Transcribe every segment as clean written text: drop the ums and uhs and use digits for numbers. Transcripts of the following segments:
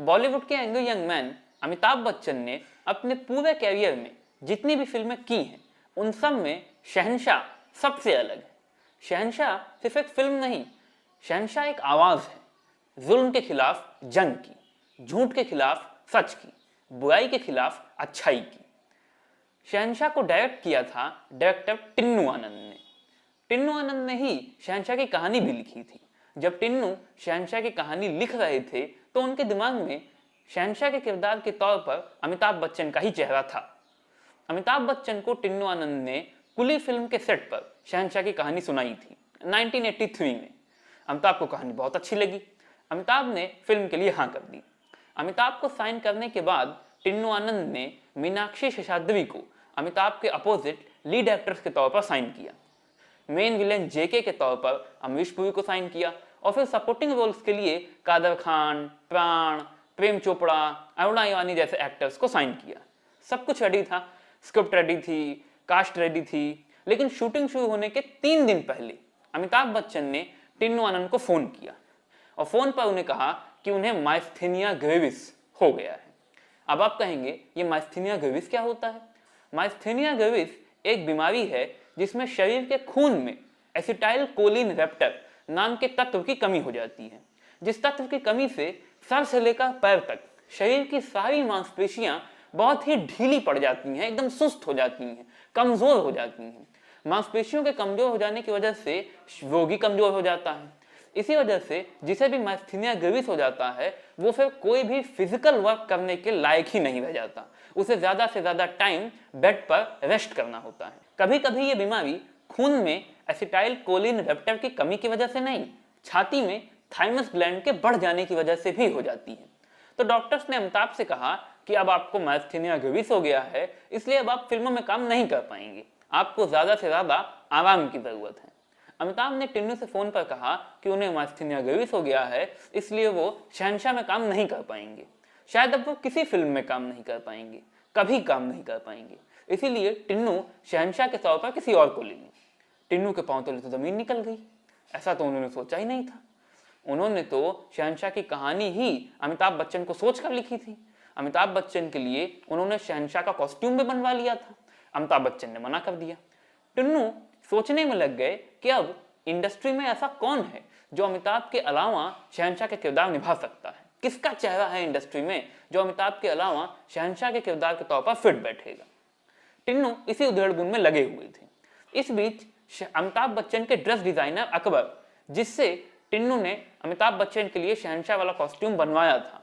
बॉलीवुड के angry young man Amitabh Bachchan ने अपने पूरे कैरियर में जितनी भी फिल्में की हैं उन सब में शहंशाह सबसे अलग है। शहंशाह सिर्फ एक फिल्म नहीं, शहंशाह एक आवाज़ है, जुल्म के खिलाफ जंग की, झूठ के खिलाफ सच की, बुराई के खिलाफ अच्छाई की। शहंशाह को डायरेक्ट किया था डायरेक्टर टिन्नू आनंद ने। टिन्नू आनंद ने ही शहंशाह की कहानी भी लिखी थी। जब टिन्नू शहंशाह की कहानी लिख रहे थे तो उनके दिमाग में शहंशाह के किरदार के तौर पर अमिताभ बच्चन का ही चेहरा था। अमिताभ बच्चन को टिन्नू आनंद ने कुली फिल्म के सेट पर शहंशाह की कहानी सुनाई थी 1983 में। अमिताभ को कहानी बहुत अच्छी लगी। अमिताभ ने फिल्म के लिए हाँ कर दी। अमिताभ को साइन करने के बाद टिन्नू आनंद ने मीनाक्षी शेषाद्री को अमिताभ के अपोजिट लीड एक्ट्रेस के तौर पर साइन किया। मेन विलेन जेके के तौर पर अमरीश पुरी को साइन किया और फिर सपोर्टिंग रोल्स के लिए कादर खान, प्राण, प्रेम चोपड़ा, अरुणा ईरानी जैसे एक्टर्स को साइन किया। सब कुछ रेडी था, स्क्रिप्ट रेडी थी, कास्ट रेडी थी, लेकिन शूटिंग शुरू होने के 3 दिन पहले अमिताभ बच्चन ने टिन्नू आनंद को फोन किया और फोन पर उन्हें कहा कि उन्हें माइस्थेनिया ग्रेविस हो गया है। अब आप कहेंगे ये माइस्थेनिया ग्रेविस क्या होता है? माइस्थेनिया ग्रेविस एक बीमारी है जिसमें शरीर के खून में एसिटाइल कोलिन रेप्टर नाम के तत्व की कमी हो जाती है, जिस तत्व की कमी से सर से लेकर पैर तक शरीर की सारी मांसपेशियां बहुत ही ढीली पड़ जाती हैं, एकदम सुस्त हो जाती हैं, कमजोर हो जाती हैं। मांसपेशियों के कमजोर हो जाने की वजह से रोगी कमजोर हो जाता है। इसी वजह से जिसे भी माइस्थेनिया ग्रेविस हो जाता है वो फिर कोई भी फिजिकल वर्क करने के लायक ही नहीं रह जाता। उसे ज्यादा से ज्यादा टाइम बेड पर रेस्ट करना होता है। कभी कभी ये बीमारी खून में एसिटाइल कोलिन रेप्टर की कमी की वजह से नहीं, छाती में थाइमस ग्लैंड के बढ़ जाने की वजह से भी हो जाती है। तो डॉक्टर्स ने अमिताभ से कहा कि अब आपको माइस्थेनिया ग्रेविस हो गया है, इसलिए अब आप फिल्मों में काम नहीं कर पाएंगे, आपको ज्यादा से ज्यादा आराम की जरूरत है। अमिताभ ने टिन्नू से फोन पर कहा कि उन्हें माइस्थेनिया ग्रेविस हो गया है, इसलिए वो शहंशाह में काम नहीं कर पाएंगे। शायद अब वो किसी फिल्म में काम नहीं कर पाएंगे, कभी काम नहीं कर पाएंगे। इसीलिए टिन्नू शहंशाह के तौर पर किसी और को ले ली। टिन्नू के पांव तले तो जमीन निकल गई। ऐसा तो उन्होंने सोचा ही नहीं था। उन्होंने तो शहंशाह की कहानी ही अमिताभ बच्चन को सोचकर लिखी थी। अमिताभ बच्चन के लिए उन्होंने शहंशाह का कॉस्ट्यूम भी बनवा लिया था। अमिताभ बच्चन ने मना कर दिया। टिन्नू सोचने में लग गए कि अब इंडस्ट्री में ऐसा कौन है जो अमिताभ के अलावा शहंशाह के किरदार निभा सकता है, किसका चेहरा है इंडस्ट्री में जो अमिताभ के अलावा शहंशाह के किरदार के तौर पर फिट बैठेगा। टिन्नू इसी उधेड़बुन में लगे हुए थे। इस बीच अमिताभ बच्चन के ड्रेस डिजाइनर अकबर, जिससे टिन्नू ने अमिताभ बच्चन के लिए शहंशाह वाला कॉस्ट्यूम बनवाया था,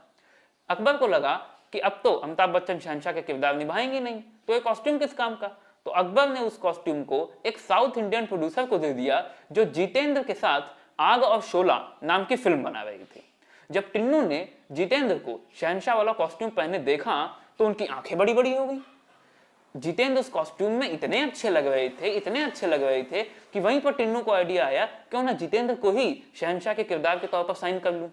अकबर को लगा कि अब तो अमिताभ बच्चन शहंशाह के किरदार निभाएंगे नहीं, तो ये कॉस्ट्यूम किस काम का। तो अकबर ने उस कॉस्ट्यूम को एक साउथ इंडियन प्रोड्यूसर को दे दिया जो जितेंद्र के साथ आग और शोला नाम की फिल्म बना रही थी। जब टिन्नू ने जितेंद्र को शहंशाह वाला कॉस्ट्यूम पहने देखा तो उनकी आंखें बड़ी बड़ी हो गई। जितेंद्र उस कॉस्ट्यूम में इतने अच्छे लग रहे थे कि वहीं पर टिन्नू को आइडिया आया क्यों ना जितेंद्र को ही शहंशाह के किरदार के तौर पर साइन कर लूं।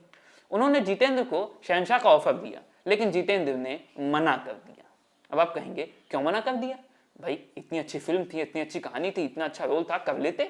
उन्होंने जितेंद्र को शहंशाह का ऑफर दिया, लेकिन जितेंद्र ने मना कर दिया। अब आप कहेंगे क्यों मना कर दिया? भाई इतनी अच्छी फिल्म थी, इतनी अच्छी कहानी थी, इतना अच्छा रोल था, कर लेते।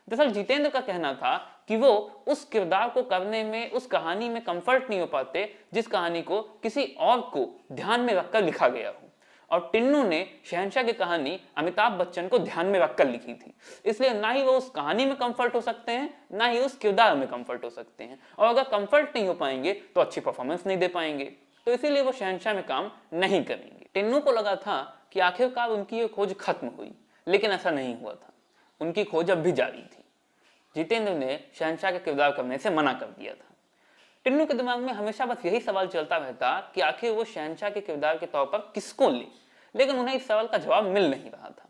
दरअसल जितेंद्र का कहना था कि वो उस किरदार को करने में, उस कहानी में कंफर्ट नहीं हो पाते जिस कहानी को किसी और को ध्यान में रखकर लिखा गया हो। और टिन्नू ने शहंशाह की कहानी अमिताभ बच्चन को ध्यान में रखकर लिखी थी, इसलिए ना ही वो उस कहानी में कंफर्ट हो सकते हैं, ना ही उस किरदार में कंफर्ट हो सकते हैं। और अगर कंफर्ट नहीं हो पाएंगे तो अच्छी परफॉर्मेंस नहीं दे पाएंगे, तो इसीलिए वो शहंशाह में काम नहीं करेंगे। टिन्नू को लगा था कि आखिरकार उनकी ये खोज खत्म हुई, लेकिन ऐसा नहीं हुआ था। उनकी खोज अब भी जारी थी। जितेंद्र ने शहंशाह के किरदार करने से मना कर दिया था। टिन्नू के दिमाग में हमेशा बस यही सवाल चलता रहता कि आखिर वो शहंशाह के किरदार के तौर पर किसको ले, लेकिन उन्हें इस सवाल का जवाब मिल नहीं रहा था।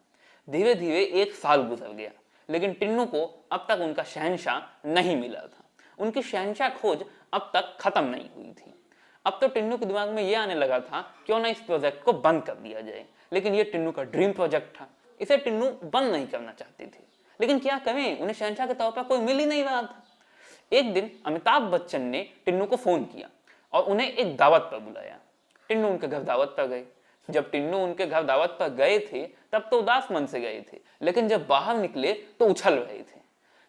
धीरे धीरे 1 साल गुजर गया, लेकिन टिन्नू को अब तक उनका शहंशाह नहीं मिला था। उनकी शहंशाह खोज अब तक खत्म नहीं हुई थी। अब तो टिन्नू के दिमाग में यह आने लगा था क्यों ना इस प्रोजेक्ट को बंद कर दिया जाए, लेकिन ये टिन्नू का ड्रीम प्रोजेक्ट था। इसे टिन्नू बंद नहीं करना चाहते थे, लेकिन क्या करें, उन्हें शहंशाह के तौर पर कोई मिल ही नहीं रहा था। एक दिन अमिताभ बच्चन ने टिन्नू को फोन किया और उन्हें एक दावत पर बुलाया। टिन्नू उनके घर दावत पर गए। जब टिन्नू उनके घर दावत पर गए थे तब तो उदास मन से गए थे, लेकिन जब बाहर निकले तो उछल रहे थे,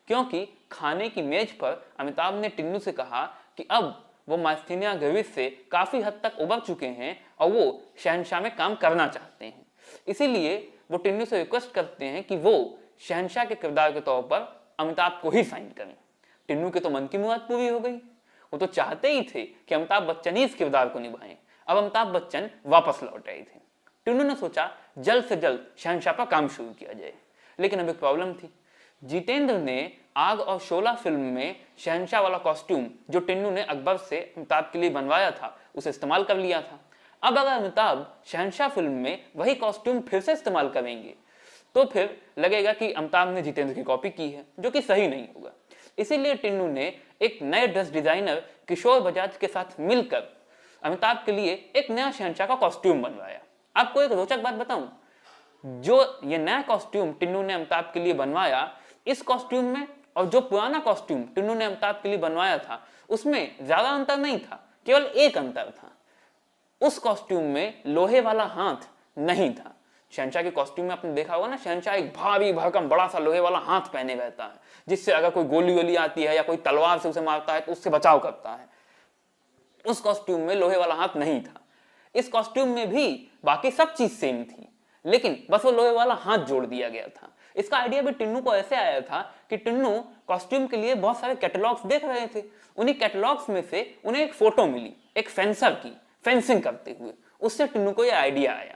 क्योंकि खाने की मेज पर अमिताभ ने टिन्नू से कहा कि अब वो माइस्थीनिया ग्रेविस से काफी हद तक उबर चुके हैं और वो शहंशाह में काम करना चाहते हैं। इसीलिए वो टिन्नू से रिक्वेस्ट करते हैं कि वो शहंशाह के किरदार के तौर पर अमिताभ को ही साइन करें। टिन्नू के तो मन की मुराद पूरी हो गई। वो तो चाहते ही थे कि अमिताभ बच्चन ही इस किरदार को निभाएं। अब अमिताभ बच्चन वापस लौट आए थे। टिन्नू ने सोचा जल्द से जल्द शहंशाह पर काम शुरू किया जाए, लेकिन अब एक प्रॉब्लम थी। जितेंद्र ने आग और शोला फिल्म में शहंशाह वाला कॉस्ट्यूम जो टिन्नू ने अकबर से अमिताभ के लिए बनवाया था उसे इस्तेमाल कर लिया था। अब अगर अमिताभ शहंशाह फिल्म में वही कॉस्ट्यूम फिर से इस्तेमाल करेंगे तो फिर लगेगा कि अमिताभ ने जितेंद्र की कॉपी की है, जो कि सही नहीं होगा। इसीलिए टिन्नू ने एक नए ड्रेस डिजाइनर किशोर बजाज के साथ मिलकर अमिताभ के लिए एक नया शहंशाह का कॉस्ट्यूम बनवाया। आपको एक रोचक बात बताऊं, जो ये नया कॉस्ट्यूम टिन्नू ने अमिताभ के लिए बनवाया, इस कॉस्ट्यूम में और जो पुराना कॉस्ट्यूम टिन्नू ने अमिताभ के लिए बनवाया था उसमें ज्यादा अंतर नहीं था, केवल एक अंतर था। उस कॉस्ट्यूम में लोहे वाला हाथ नहीं था। शहंशाह के कॉस्ट्यूम में आपने देखा होगा ना, शहंशाह एक भारी भरकम बड़ा सा लोहे वाला हाथ पहने रहता है, जिससे अगर कोई गोली वोली आती है या कोई तलवार से उसे मारता है तो उससे बचाव करता है। उस कॉस्ट्यूम में लोहे वाला हाथ नहीं था। इस कॉस्ट्यूम में भी बाकी सब चीज सेम थी, लेकिन बस वो लोहे वाला हाथ जोड़ दिया गया था। इसका आइडिया भी टिन्नू को ऐसे आया था कि टिन्नू कॉस्ट्यूम के लिए बहुत सारे कैटलॉग्स देख रहे थे। उन्हीं कैटलॉग्स में से उन्हें एक फोटो मिली एक फेंसर की फेंसिंग करते हुए। उससे टिन्नू को यह आइडिया आया।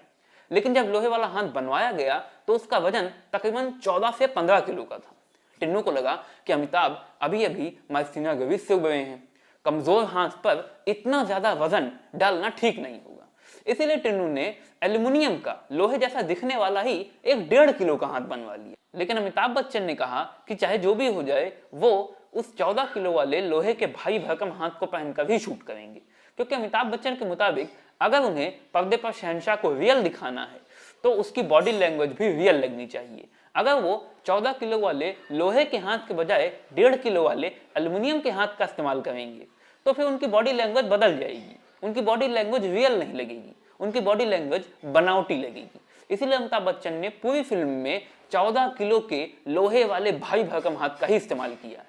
लेकिन जब लोहे वाला हाथ बनवाया गया तो उसका वजन तकरीबन 14 से 15 किलो का था। टिन्नू को लगा कि अमिताभ अभी अभी माइस्थीनिया ग्रेविस से उबरे हैं, कमजोर हाथ पर इतना ज्यादा वजन डालना ठीक नहीं होगा। इसीलिए टिन्नू ने एल्युमिनियम का लोहे जैसा दिखने वाला ही एक 1.5 किलो का हाथ बनवा लिया। लेकिन अमिताभ बच्चन ने कहा कि चाहे जो भी हो जाए वो उस 14 किलो वाले लोहे के भारी भरकम हाथ को पहनकर ही शूट करेंगे, क्योंकि अमिताभ बच्चन के मुताबिक अगर उन्हें पर्दे पर शहंशाह को रियल दिखाना है तो उसकी बॉडी लैंग्वेज भी रियल लगनी चाहिए। अगर वो 14 किलो वाले लोहे के हाथ के बजाय 1.5 किलो वाले एल्युमिनियम के हाथ का इस्तेमाल करेंगे तो फिर उनकी बॉडी लैंग्वेज बदल जाएगी। उनकी बॉडी लैंग्वेज रियल नहीं लगेगी, उनकी बॉडी लैंग्वेज बनावटी लगेगी। इसीलिए अमिताभ बच्चन ने पूरी फिल्म में 14 किलो के लोहे वाले भारी भरकम हाथ का ही इस्तेमाल किया है,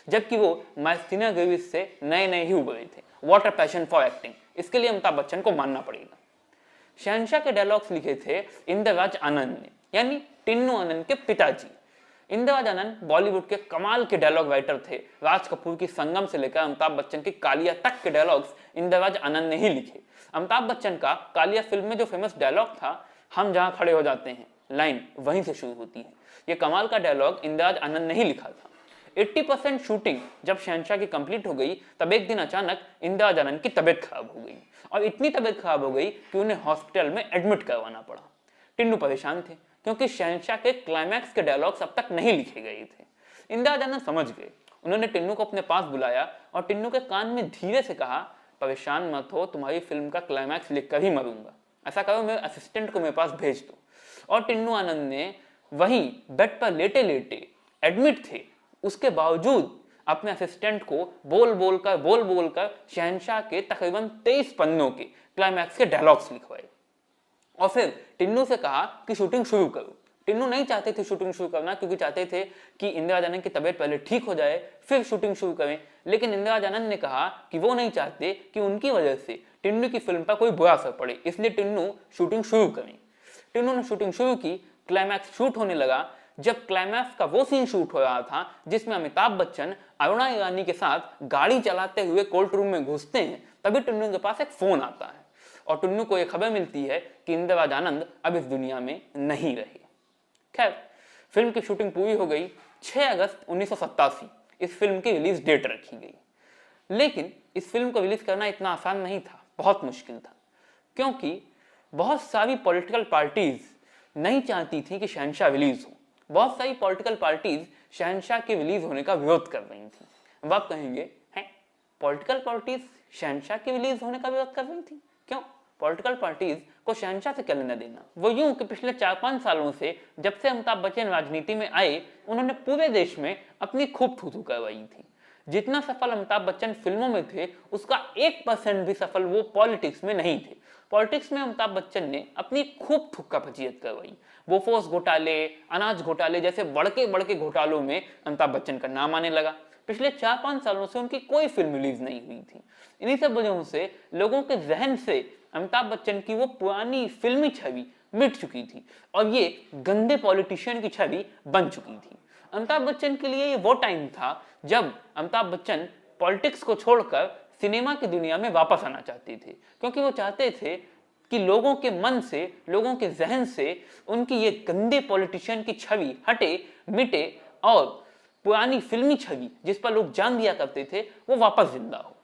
जबकि वो माइस्थीनिया ग्रेविस से नए नए ही उभरे थे। What a passion for acting, इसके लिए अमिताभ बच्चन को मानना पड़ेगा। शहंशाह के डायलॉग्स लिखे थे इंद्रराज आनंद ने, यानी टिन्नू आनंद के पिताजी। इंद्रराज आनंद बॉलीवुड के कमाल के डायलॉग राइटर थे। राज कपूर की संगम से लेकर अमिताभ बच्चन की कालिया तक के डायलॉग्स इंद्रराज आनंद ने ही लिखे। अमिताभ बच्चन का कालिया फिल्म में जो फेमस डायलॉग था, हम जहां खड़े हो जाते हैं, लाइन वहीं से शुरू होती है। ये कमाल का डायलॉग इंद्रराज आनंद ने ही लिखा था। 80% शूटिंग जब शहंशाह की कंप्लीट हो गई तब एक दिन अचानक इंद्रराज आनंद की तबीयत खराब हो गई, और इतनी तबीयत खराब हो गई कि उन्हें हॉस्पिटल में एडमिट करवाना पड़ा। टिन्नू परेशान थे क्योंकि शहंशाह के क्लाइमैक्स के डायलॉग्स अब तक नहीं लिखे गए थे। इंद्रराज आनंद समझ गए। उन्होंने टिन्नू को अपने पास बुलाया और टिन्नू के कान में धीरे से कहा, परेशान मत हो, तुम्हारी फिल्म का क्लाइमैक्स लिखकर ही मरूंगा। ऐसा करो, मेरे असिस्टेंट को मेरे पास भेज दो। और टिन्नू आनंद ने वहीं बेड पर लेटे लेटे एडमिट थे, उसके बावजूद अपने असिस्टेंट को बोल बोल कर शहंशाह के तकरीबन 23 पन्नों के क्लाइमैक्स के डायलॉग्स लिखवाए और फिर टिन्नू से कहा कि शूटिंग शुरू करो। टिन्नू नहीं चाहते थे शूटिंग शुरू करना, क्योंकि चाहते थे कि इंद्रराज आनंद की तबीयत पहले ठीक हो जाए फिर शूटिंग शुरू करें। लेकिन इंद्रराज आनंद ने कहा कि वो नहीं चाहते कि उनकी वजह से टिन्नू की फिल्म पर कोई बुरा असर पड़े, इसलिए टिन्नू शूटिंग शुरू करें। टिन्नू ने शूटिंग शुरू की, क्लाइमैक्स शूट होने लगा। जब क्लाइमैक्स का वो सीन शूट हो रहा था जिसमें अमिताभ बच्चन अरुणा ईरानी के साथ गाड़ी चलाते हुए कोर्ट रूम में घुसते हैं, तभी टिन्नू के पास एक फोन आता है और टिन्नू को यह खबर मिलती है कि इंद्रराज आनंद अब इस दुनिया में नहीं रहे। खैर, फिल्म की शूटिंग पूरी हो गई। 6 अगस्त 1987 इस फिल्म की रिलीज डेट रखी गई। लेकिन इस फिल्म को रिलीज करना इतना आसान नहीं था, बहुत मुश्किल था, क्योंकि बहुत सारी पॉलिटिकल पार्टीज नहीं चाहती थी कि शहंशाह रिलीज हो। बहुत सारी पॉलिटिकल पार्टीज शहंशाह के रिलीज होने का विरोध कर रही थी। अब आप कहेंगे, हैं, पॉलिटिकल पार्टीज शहंशाह के रिलीज होने का विरोध कर रही थी, क्यों? पॉलिटिकल पार्टीज को शहंशाह से क्या लेना देना? वो यूं कि पिछले 4-5 सालों से जब से अमिताभ बच्चन राजनीति में आए, उन्होंने पूरे देश में अपनी खूब थू करवाई थी। जितना सफल अमिताभ बच्चन फिल्मों में थे, उसका 1% भी सफल वो पॉलिटिक्स में नहीं थे। पॉलिटिक्स में अमिताभ बच्चन ने अपनी खूब थुक्का फजीयत करवाई। बोफोर्स घोटाले, अनाज घोटाले जैसे बड़के घोटालों में अमिताभ बच्चन का नाम आने लगा। पिछले 4-5 सालों से उनकी कोई फिल्म रिलीज नहीं हुई थी। इन्हीं सब वजहों से लोगों के जहन से अमिताभ बच्चन की वो पुरानी फिल्मी छवि मिट चुकी थी और ये गंदे पॉलिटिशियन की छवि बन चुकी थी। अमिताभ बच्चन के लिए ये वो टाइम था जब अमिताभ बच्चन पॉलिटिक्स को छोड़कर सिनेमा की दुनिया में वापस आना चाहते थे, क्योंकि वो चाहते थे कि लोगों के मन से, लोगों के जहन से उनकी ये गंदे पॉलिटिशियन की छवि हटे, मिटे और पुरानी फिल्मी छवि जिस पर लोग जान दिया करते थे वो वापस जिंदा हो।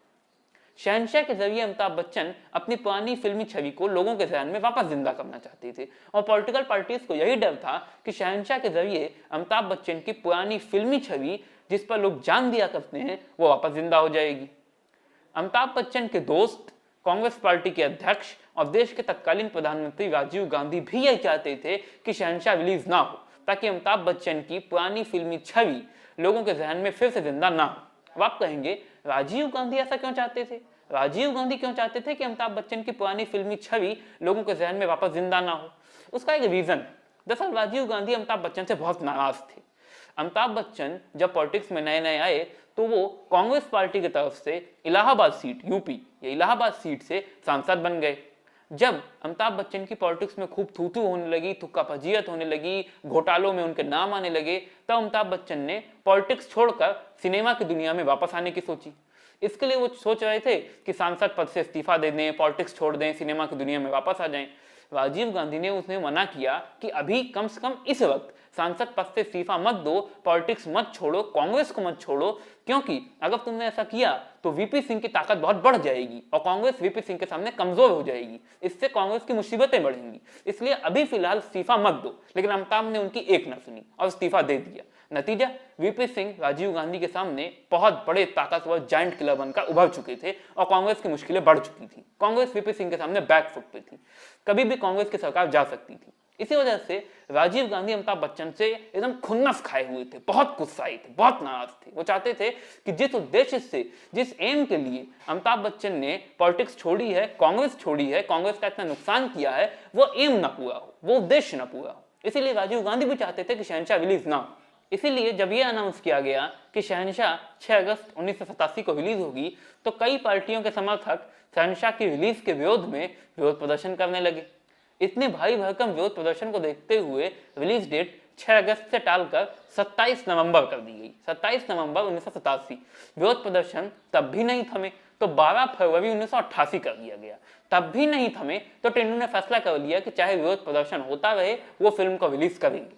शहंशाह के जरिए अमिताभ बच्चन अपनी पुरानी फिल्मी छवि को लोगों के ज़हन में वापस जिंदा करना चाहते थे और पॉलिटिकल पार्टीज को यही डर था कि शहंशाह के जरिए अमिताभ बच्चन की पुरानी फिल्मी छवि जिस पर लोग जान दिया करते हैं वो वापस जिंदा हो जाएगी। अमिताभ बच्चन के दोस्त, कांग्रेस पार्टी के अध्यक्ष और देश के तत्कालीन प्रधानमंत्री राजीव गांधी भी यही चाहते थे कि शहंशाह रिलीज ना हो, ताकि अमिताभ बच्चन की पुरानी फिल्मी छवि लोगों के जहन में फिर से जिंदा ना हो। अब आप कहेंगे राजीव गांधी ऐसा क्यों चाहते थे? राजीव गांधी क्यों चाहते थे कि अमिताभ बच्चन की पुरानी फिल्मी छवि लोगों के जहन में वापस जिंदा ना हो? उसका एक रीजन, दरअसल राजीव गांधी अमिताभ बच्चन से बहुत नाराज थे। अमिताभ बच्चन जब पॉलिटिक्स में नए नए आए तो वो कांग्रेस पार्टी की तरफ से इलाहाबाद सीट, यूपी या इलाहाबाद सीट से सांसद बन गए। जब अमिताभ बच्चन की पॉलिटिक्स में खूब थू-थू होने लगी, थुक्का फजीयत होने लगी, घोटालों में उनके नाम आने लगे, तब अमिताभ बच्चन ने पॉलिटिक्स छोड़कर सिनेमा की दुनिया में वापस आने की सोची। इसके लिए वो सोच रहे थे कि सांसद पद से इस्तीफा दे दें, पॉलिटिक्स छोड़ दें, सिनेमा की दुनिया में वापस आ जाएं। राजीव गांधी ने उसने मना किया कि अभी कम से कम इस वक्त सांसद पद से इस्तीफा मत दो, पॉलिटिक्स मत छोड़ो, कांग्रेस को मत छोड़ो, क्योंकि अगर तुमने ऐसा किया तो वीपी सिंह की ताकत बहुत बढ़ जाएगी और कांग्रेस वीपी सिंह के सामने कमजोर हो जाएगी, इससे कांग्रेस की मुसीबतें बढ़ेंगी, इसलिए अभी फिलहाल इस्तीफा मत दो। लेकिन अमिताभ ने उनकी एक न सुनी और इस्तीफा दे दिया। नतीजा, वीपी सिंह राजीव गांधी के सामने बहुत बड़े ताकतवर जायंट किलर बनकर उभर चुके थे और कांग्रेस की मुश्किलें बढ़ चुकी थी। कांग्रेस वीपी सिंह के सामने बैकफुट पे थी, कभी भी कांग्रेस की सरकार जा सकती थी। इसी वजह से राजीव गांधी अमिताभ बच्चन से एकदम खुन्नस खाए हुए थे, बहुत गुस्साए थे, बहुत नाराज थे। वो चाहते थे कि जिस उद्देश्य से, जिस एम के लिए अमिताभ बच्चन ने पॉलिटिक्स छोड़ी है, कांग्रेस छोड़ी है, कांग्रेस का इतना नुकसान किया है, वो एम ना पूरा हो, वो उद्देश्य ना पूरा हो। इसीलिए राजीव गांधी भी चाहते थे कि शहंशाह रिलीज ना हो। इसीलिए जब यह अनाउंस किया गया कि शहंशाह 6 अगस्त 1987 को रिलीज होगी, तो कई पार्टियों के समर्थक शहंशाह की रिलीज के विरोध में विरोध प्रदर्शन करने लगे। इतने भारी भरकम विरोध प्रदर्शन को देखते हुए रिलीज डेट 6 अगस्त से टालकर 27 नवंबर कर दी गई। 27 नवंबर 1987। विरोध प्रदर्शन तब भी नहीं थमे तो 12 फरवरी 1988 कर दिया गया। तब भी नहीं थमे तो टेंडू ने फैसला कर लिया कि चाहे विरोध प्रदर्शन होता रहे, वो फिल्म को रिलीज करेंगे।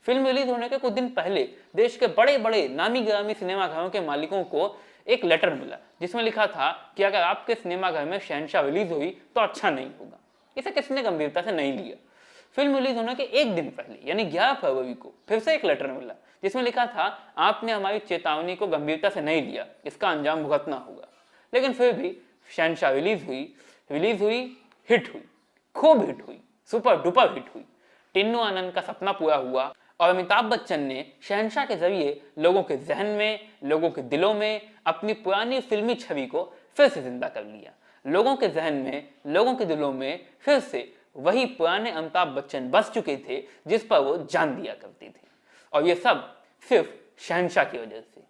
फिल्म रिलीज होने के कुछ दिन पहले देश के बड़े बड़े नामी गिरामी सिनेमाघरों के मालिकों को एक लेटर मिला जिसमें लिखा था कि अगर आपके सिनेमाघर में शहंशाह रिलीज हुई तो अच्छा नहीं होगा। इसे किसने गंभीरता से नहीं लिया। फिल्म रिलीज होने के एक दिन पहले यानी 11 फरवरी को फिर से एक लेटर मिला जिसमें लिखा था आपने हमारी चेतावनी को गंभीरता से नहीं लिया, इसका अंजाम भुगतना होगा। लेकिन फिर भी शहंशाह रिलीज हुई, हिट हुई, खूब हिट हुई, सुपर डुपर हिट हुई। टिन्नू आनंद का सपना पूरा हुआ और अमिताभ बच्चन ने शहंशाह के जरिए लोगों के जहन में, लोगों के दिलों में अपनी पुरानी फिल्मी छवि को फिर से जिंदा कर लिया। लोगों के जहन में, लोगों के दिलों में फिर से वही पुराने अमिताभ बच्चन बस चुके थे जिस पर वो जान दिया करते थे। और ये सब सिर्फ शहंशाह की वजह से।